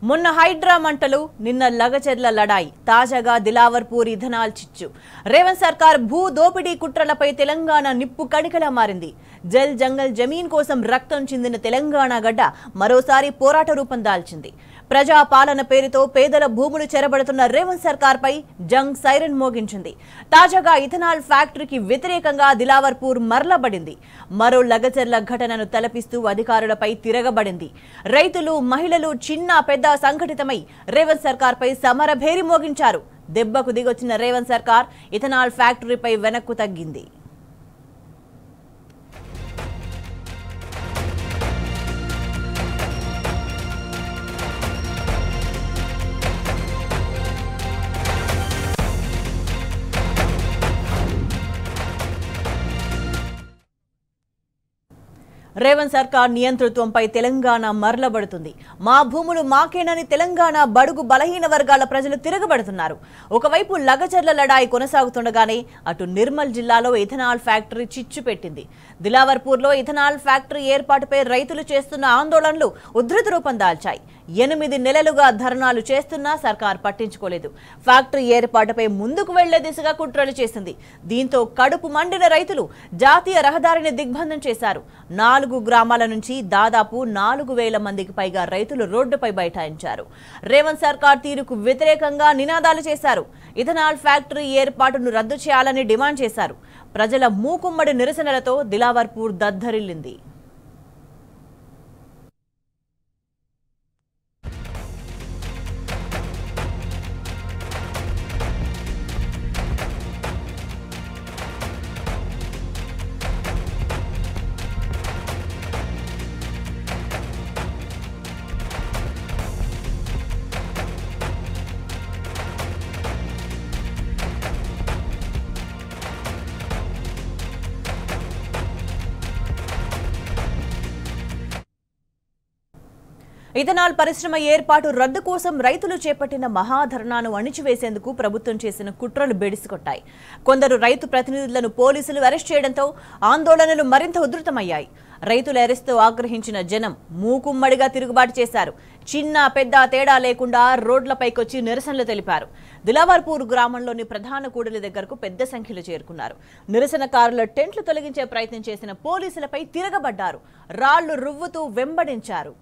మొన్న హైడ్రా మంటలు, నిన్న లగచెర్ల లడాయి, తాజాగా దిలావర్పూర్ ఇథనాల్ చిచ్చు. రేవంత్ సర్కార్ భూ దోపిడీ కుట్రలపై తెలంగాణ నిప్పు కణికలా మారింది. జల్ జంగల్ జమీన్ కోసం రక్తం చిందిన తెలంగాణ గడ్డ మరోసారి పోరాట రూపం దాల్చింది. ప్రజా పాలన పేరుతో పేదల భూములు చెరబడుతున్న రేవంత్ సర్కార్ పై జంగ్ సైరన్ మోగించింది. తాజాగా ఇథనాల్ ఫ్యాక్టరీకి వ్యతిరేకంగా దిలావర్పూర్ మరలబడింది. మరో లగచెర్ల ఘటనను తలపిస్తూ అధికారులపై తిరగబడింది. రైతులు, మహిళలు చిన్న పెద్ద సంఘటితమై రేవంత్ సర్కార్ పై సమరభేరి మోగించారు. దెబ్బకు దిగొచ్చిన రేవంత్ సర్కార్ ఇథనాల్ ఫ్యాక్టరీపై వెనక్కు తగ్గింది. రేవంత్ సర్కార్ నియంతృత్వంపై తెలంగాణ మరలబడుతుంది. మా భూములు మాకేనని తెలంగాణ బడుగు బలహీన వర్గాల ప్రజలు తిరగబడుతున్నారు. ఒకవైపు లగచెర్ల లడాయి కొనసాగుతుండగానే అటు నిర్మల్ జిల్లాలో ఇథనాల్ ఫ్యాక్టరీ చిచ్చు పెట్టింది. దిలావర్పూర్లో ఇథనాల్ ఫ్యాక్టరీ ఏర్పాటుపై రైతులు చేస్తున్న ఆందోళనలు ఉధృత రూపం దాల్చాయి. 8 నెలలుగా ధర్నాలు చేస్తున్నా సర్కార్ పట్టించుకోలేదు. ఫ్యాక్టరీ ఏర్పాటుపై ముందుకు వెళ్లే దిశగా కుట్రలు చేసింది. దీంతో కడుపు మండిన రైతులు జాతీయ రహదారిని దిగ్బంధం చేశారు. 4 గ్రామాల నుంచి దాదాపు 4,000 మందికి పైగా రైతులు రోడ్డుపై బైఠాయించారు. రేవంత్ సర్కార్ తీరుకు వ్యతిరేకంగా నినాదాలు చేశారు. ఇథనాల్ ఫ్యాక్టరీ ఏర్పాటును రద్దు చేయాలని డిమాండ్ చేశారు. ప్రజల మూకుమ్మడి నిరసనలతో దిలావర్పూర్ దద్దరిల్లింది. ఇథనాల్ పరిశ్రమ ఏర్పాటు రద్దు కోసం రైతులు చేపట్టిన మహాధర్నాను అణిచివేసేందుకు ప్రభుత్వం చేసిన కుట్రలు బెడిసికొట్టాయి. కొందరు రైతు ప్రతినిధులను పోలీసులు అరెస్ట్ చేయడంతో ఆందోళనలు మరింత ఉధృతమయ్యాయి. రైతుల అరెస్ట్తో ఆగ్రహించిన జనం మూకుమ్మడిగా తిరుగుబాటు చేశారు. చిన్న పెద్ద తేడా లేకుండా రోడ్లపైకొచ్చి నిరసనలు తెలిపారు. దిలావర్పూర్ గ్రామంలోని ప్రధాన కూడలి దగ్గరకు పెద్ద సంఖ్యలో చేరుకున్నారు. నిరసనకారుల టెంట్లు తొలగించే ప్రయత్నం చేసిన పోలీసులపై తిరగబడ్డారు. రాళ్లు రువ్వుతూ వెంబడించారు.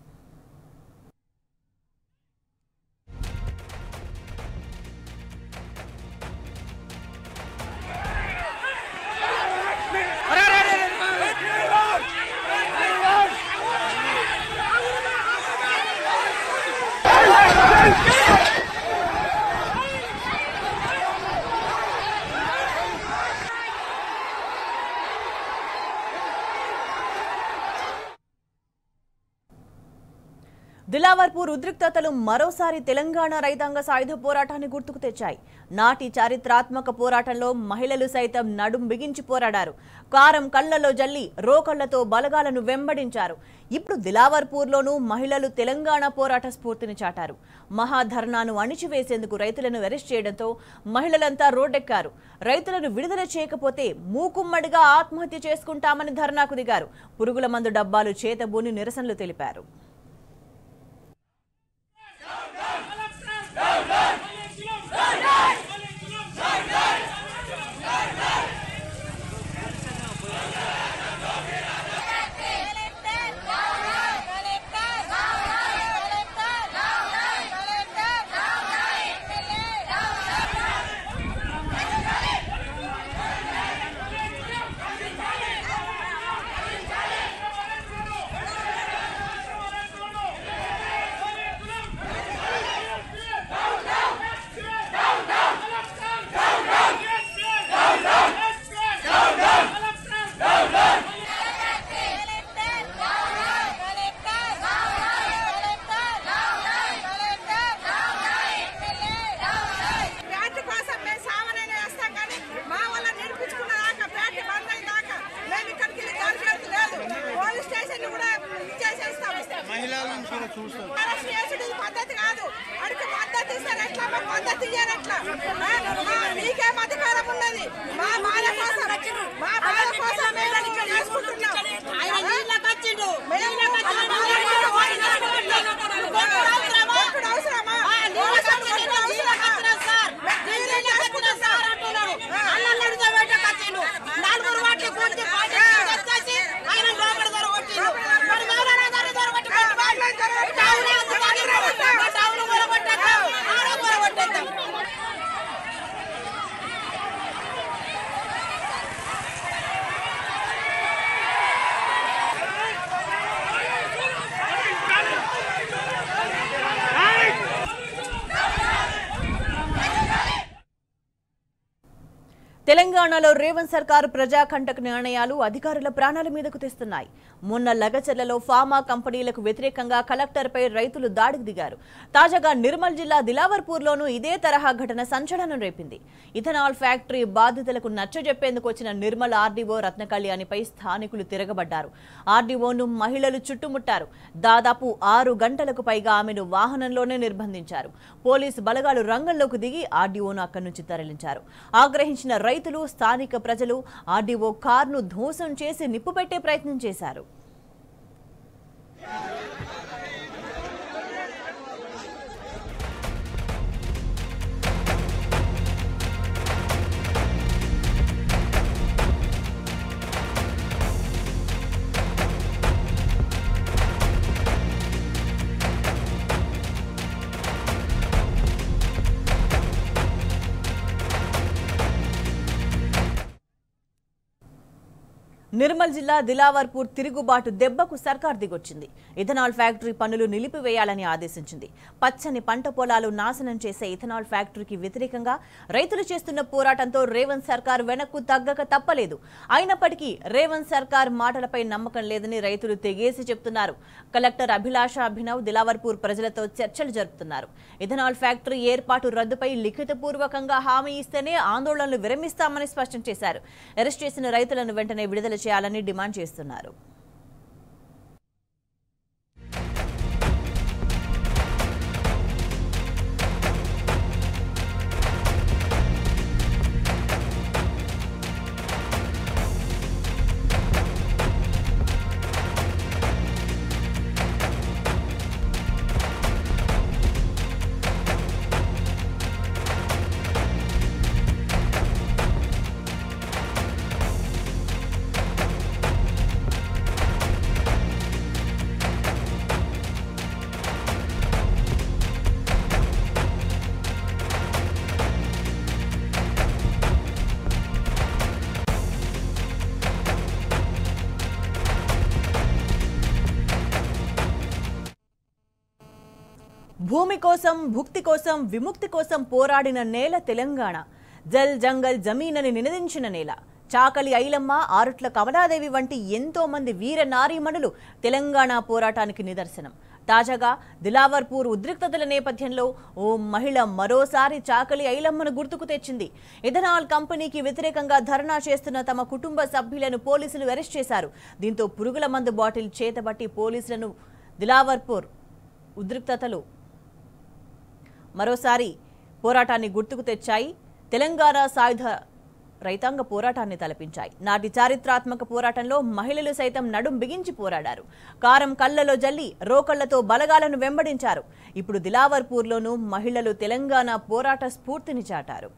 దిలావర్పూర్ ఉద్రిక్తతలు మరోసారి తెలంగాణ రైతాంగ సాయుధ పోరాటాన్ని గుర్తుకు తెచ్చాయి. నాటి చారిత్రాత్మక పోరాటంలో మహిళలు సైతం నడుం బిగించి పోరాడారు. కారం కళ్లలో జల్లి రోకళ్లతో బలగాలను వెంబడించారు. ఇప్పుడు దిలావర్పూర్లోనూ మహిళలు తెలంగాణ పోరాట స్ఫూర్తిని చాటారు. మహాధర్నాను అణిచివేసేందుకు రైతులను అరెస్ట్ చేయడంతో మహిళలంతా రోడ్డెక్కారు. రైతులను విడుదల చేయకపోతే మూకుమ్మడిగా ఆత్మహత్య చేసుకుంటామని ధర్నాకు దిగారు. పురుగుల మందు డబ్బాలు చేతబూని నిరసనలు తెలిపారు. పద్ధతి కాదు అడికి పద్ధతి ఇస్తారు ఎట్లా పద్ధతి ఇయ్యారు ఎట్లా మీకేం అధికారం ఉన్నది మా బాల కోసం మేము చేసుకుంటున్నాం ఆయన నీళ్ళకి వచ్చిండు తెలంగాణలో రేవంత్ సర్కార్ ప్రజాకంటక నిర్ణయాలు అధికారుల ప్రాణాల మీదకు తెస్తున్నాయి. మొన్న లగచర్లలో ఫార్మా కంపెనీలకు వ్యతిరేకంగా కలెక్టర్పై రైతులు దాడికి దిగారు. తాజాగా నిర్మల్ జిల్లా దిలావర్పూర్లోనూ ఇదే తరహా ఘటన సంచలనం రేపింది. ఇథనాల్ ఫ్యాక్టరీ బాధితులకు నచ్చజెప్పేందుకు వచ్చిన నిర్మల్ ఆర్డీఓ రత్నకళ్యాణిపై స్థానికులు తిరగబడ్డారు. ఆర్డీఓను మహిళలు చుట్టుముట్టారు. దాదాపు 6 గంటలకు పైగా ఆమెను వాహనంలోనే నిర్బంధించారు. పోలీసు బలగాలు రంగంలోకి దిగి ఆర్డీఓను అక్కడి నుంచి తరలించారు. ఆగ్రహించిన రైతులు, స్థానిక ప్రజలు ఆర్డీఓ కారును ధ్వంసం చేసి నిప్పు పెట్టే ప్రయత్నం చేశారు. నిర్మల్ జిల్లా దిలావర్పూర్ తిరుగుబాటు దెబ్బకు సర్కార్ దిగొచ్చింది. ఇథనాల్ ఫ్యాక్టరీ పనులు నిలిపివేయాలని ఆదేశించింది. పచ్చని పంట పొలాలు నాశనం చేసే ఇథనాల్ ఫ్యాక్టరీకి వ్యతిరేకంగా రైతులు చేస్తున్న పోరాటంతో రేవంత్ సర్కార్ వెనక్కు తగ్గక తప్పలేదు. అయినప్పటికీ రేవంత్ సర్కార్ మాటలపై నమ్మకం లేదని రైతులు తెగేసి చెప్తున్నారు. కలెక్టర్ అభిలాష అభినవ్ దిలావర్పూర్ ప్రజలతో చర్చలు జరుపుతున్నారు. ఇథనాల్ ఫ్యాక్టరీ ఏర్పాటు రద్దుపై లిఖితపూర్వకంగా హామీ ఇస్తేనే ఆందోళనలు విరమిస్తామని స్పష్టం చేశారు. అరెస్ట్ చేసిన రైతులను వెంటనే విడుదల చేయాలని డిమాండ్ చేస్తున్నారు. భూమి కోసం, భుక్తి కోసం, విముక్తి కోసం పోరాడిన నేల తెలంగాణ. జల్ జంగల్ జమీన్ అని నినదించిన నేల. చాకలి ఐలమ్మ, ఆరుట్ల కమలాదేవి వంటి ఎంతో మంది వీర నారీమణులు తెలంగాణ పోరాటానికి నిదర్శనం. తాజాగా దిలావర్పూర్ ఉద్రిక్తతల నేపథ్యంలో ఓ మహిళ మరోసారి చాకలి ఐలమ్మను గుర్తుకు తెచ్చింది. ఇథనాల్ కంపెనీకి వ్యతిరేకంగా ధర్నా చేస్తున్న తమ కుటుంబ సభ్యులను పోలీసులు అరెస్ట్ చేశారు. దీంతో పురుగుల మందు బాటిల్ చేతబట్టి పోలీసులను దిలావర్పూర్ ఉద్రిక్తతలు మరోసారి పోరాటాన్ని గుర్తుకు తెచ్చాయి. తెలంగాణ సాయుధ రైతాంగ పోరాటాన్ని తలపించాయి. నాటి చారిత్రాత్మక పోరాటంలో మహిళలు సైతం నడుం బిగించి పోరాడారు. కారం కళ్లలో జల్లి రోకళ్లతో బలగాలను వెంబడించారు. ఇప్పుడు దిలావర్పూర్లోనూ మహిళలు తెలంగాణ పోరాట స్ఫూర్తిని చాటారు.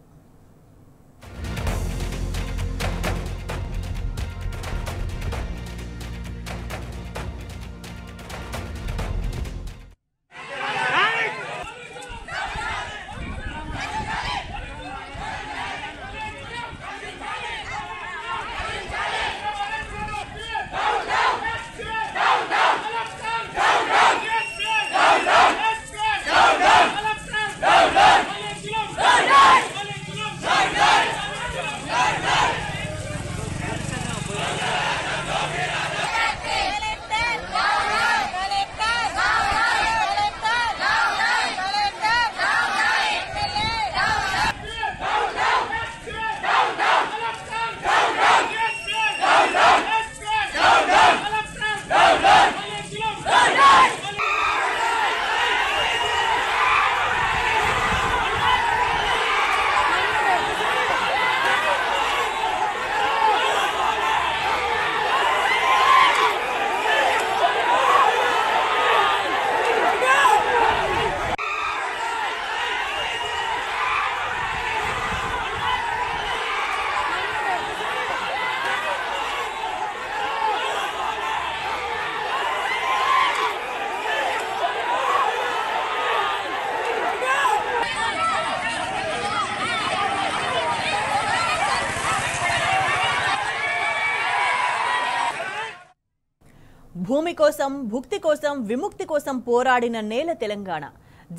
భూమి కోసం, భుక్తి కోసం, విముక్తి కోసం పోరాడిన నేల తెలంగాణ.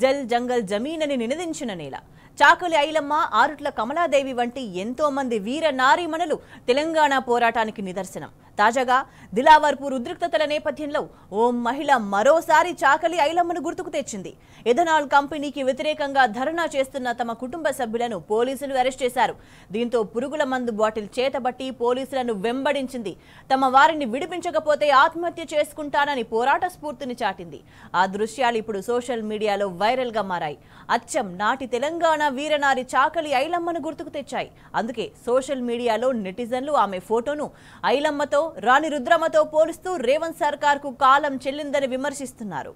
జల్ జంగల్ జమీన్ అని నినదించిన నేల. చాకలి ఐలమ్మ, ఆరుట్ల కమలాదేవి వంటి ఎంతో మంది వీర నారీమణులు తెలంగాణ పోరాటానికి నిదర్శనం. తాజాగా దిలావర్పూర్ ఉద్రిక్తతల నేపథ్యంలో ఓ మహిళ మరోసారి చాకలి ఐలమ్మను గుర్తుకు తెచ్చింది. ఎథనాల్ కంపెనీకి వ్యతిరేకంగా ధర్నా చేస్తున్న తమ కుటుంబ సభ్యులను పోలీసులు అరెస్ట్ చేశారు. దీంతో పురుగుల మందు బాటిల్ చేతబట్టి పోలీసులను వెంబడించింది. తమ వారిని విడిపించకపోతే ఆత్మహత్య చేసుకుంటానని పోరాట స్ఫూర్తిని చాటింది. ఆ దృశ్యాలు ఇప్పుడు సోషల్ మీడియాలో వైరల్ గా మారాయి. అచ్చం నాటి తెలంగాణ వీరనారి చాకలి ఐలమ్మను గుర్తుకు తెచ్చాయి. అందుకే సోషల్ మీడియాలో నెటిజన్లు ఆమె ఫోటోను ఐలమ్మతో, రాణి రుద్రమ్మతో పోలుస్తూ రేవంత్ సర్కార్కు కాలం చెల్లిందని విమర్శిస్తున్నారు.